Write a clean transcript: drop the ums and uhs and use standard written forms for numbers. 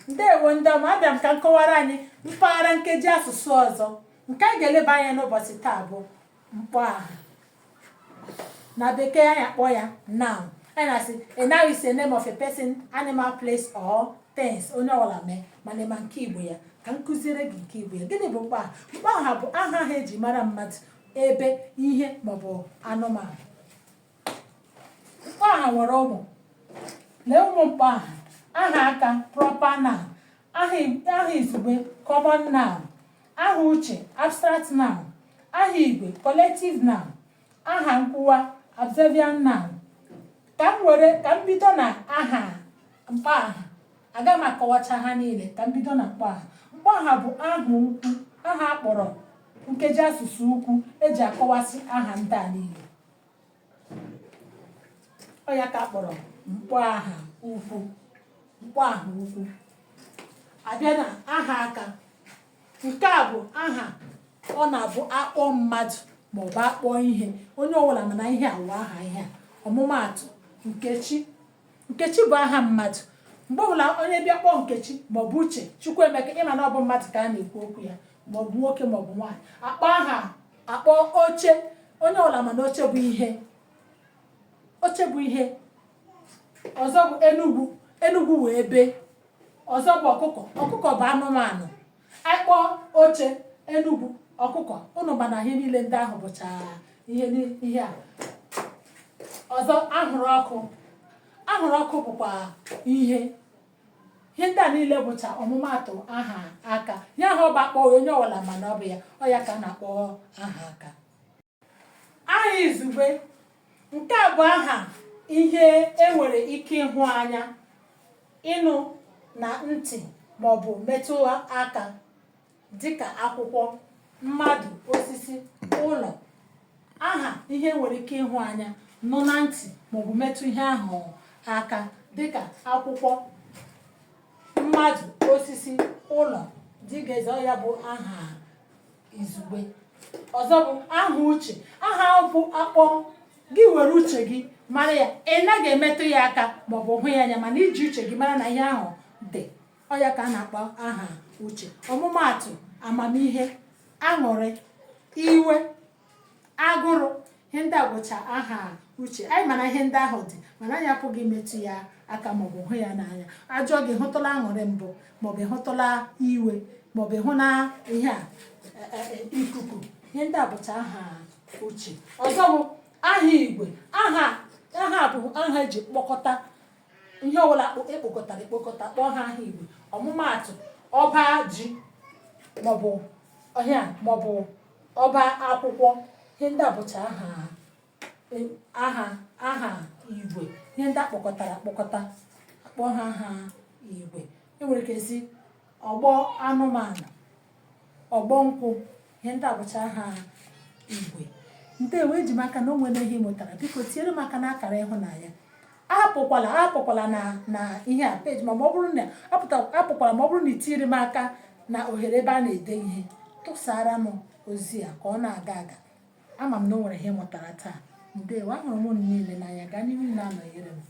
ndewo ndị ọma, abịa m ka m kọwara anyị mpaghara nkeji asụsụ ọzọ nke anyị ga-eleba anya n'ụbọchị taa bụ mkpọaha. Na bekee anyị akpọ ya noun. Anyị na-asị a noun is a name of a person, animal, place or things. Onye ọbụla mee mana ịma nke Igbo ya ka m kụziere gị nke Igbo ya. Gịnị bụ mkpọaha? Mkpọaha bụ aha ha eji mara mmadụ, ebe, ihe maọbụ anụmanụ. Mkpọaha nwere ụmụ. Lee ụmụ mkpọaha: aha aka proper noun, aha izugbe common noun, aha uche abstract noun, aha igwe collective noun, aha nkwuwa adverbial noun. Ka m bido na aha mkpọaha. Aga m akọwacha ha niile. Ka m bido na mkpọaha. Mkpọaha bụ aha ukwu, aha akpọrọ nkeji asụsụ ukwu eji akọwasị aha ndị a niile. Ọ ya ka akpọrọ mkpọaha ukwu. Mkpọaha ukwu. Abịa na aha aka. Nke a bụ aha ọ na-abụ akpọ mmadụ maọbụ akpọ ihe. Onye ọbụla mana ihe a wụ aha ihe a. Ọmụmaatụ Nkechi. Nkechi bụ aha mmadụ. Mgbe ọbụla onye bịa kpọọ Nkechi maọbụ Uche, Chukwuemeka, ịma na ọ bụ mmadụ ka a na-ekwu okwu ya, maọbụ nwoke maọbụ nwaanyị. Akpọ aha, akpọ Oche. Onye ọbụla mana oche bụ ihe. Oche bụ ihe. Ọzọ bụ Enugwu. Enugwu wee ebe. Ọzọ bụ ọkụkọ. Ọkụkọ bụ anụmanụ. Akpọ Oche, Enugwu, ọkụkọ. Ụnụ mana ihe niile ndị ahụ bụcha ihe a. Ọzọ ahụrụ ọkụ. Ahụrụ ọkụ bụkwa ihe. Ihe ndị a niile bụcha ọmụmaatụ aha aka. Ya ahụ ọba akpọ onye ọbụla mana ọ bụ ya. Ọ ya ka a na-akpọ aha aka. Aha izugbe. Nke a bụ aha ihe enwere ike ịhụ anya, ịnụ na ntị maọbụ metụ aka, dịka akwụkwọ, mmadụ, osisi, ụlọ. Aha ihe enwere ike ịhụ anya, nụ na ntị maọbụ metụ ihe ahụ aka, dịka akwụkwọ, mmadụ, osisi, ụlọ, dịgeze. Ya bụ aha izugbe. Ọzọ bụ aha uche. Aha bụ akpọ gị were uche gị mara ya, ị naghị emetụ ya aka maọbụ hụ ya anya, mana iji uche gị mara na ihe ahụ dị. Ọ ya ka a na-akpọ aha uche. Ọmụmaatụ: amamihe, aṅụrị, iwe, agụrụ. Ihe ndị a bụcha aha uche. Anyị mana ihe ndị ahụ dị mana anyị apụghị imetụ ya aka maọbụ hụ ya n'anya. Ajụọ gị hụtụla aṅụrị mbụ maọbụ ịhụtụla iwe maọbụ ịhụ na ihe a ikuku. Ihe ndị a bụcha aha uche. Ọzọ bụ aha igwe. Aha bụ aha eji kpọkọta ihe ọbụla ekpokọtara kpọọ ha aha igwe. Ọmụmaatụ: ọba ji maọbụ ọhịa maọbụ ọba akwụkwọ. Ihe ndị a bụcha aha igwe. Ihe ndị akpọkọtara akpọ ha aha igwe. Enwere ike si ọgbọ anụmanụ, ọgbọ nkwụ. Ihe ndị a bụcha aha igwe. Ndewo, eji m aka na o nwere ihe ị mụtara. Biko tinyere m aka n'akara ịhụnanya. Ahapụkwala na ihe a peji ma ọ bụrụ na apụkwala ma ọ bụrụ na ị tinyere m aka na ohere ebe a na-ede ihe. Tụsara m ozi a ka ọ na-aga aga. Ama m na o nwere ihe ị mụtara taa. Ndewo, ahụrụ m unu niile n'anya. Gaa n'ihu na-anọnyere m.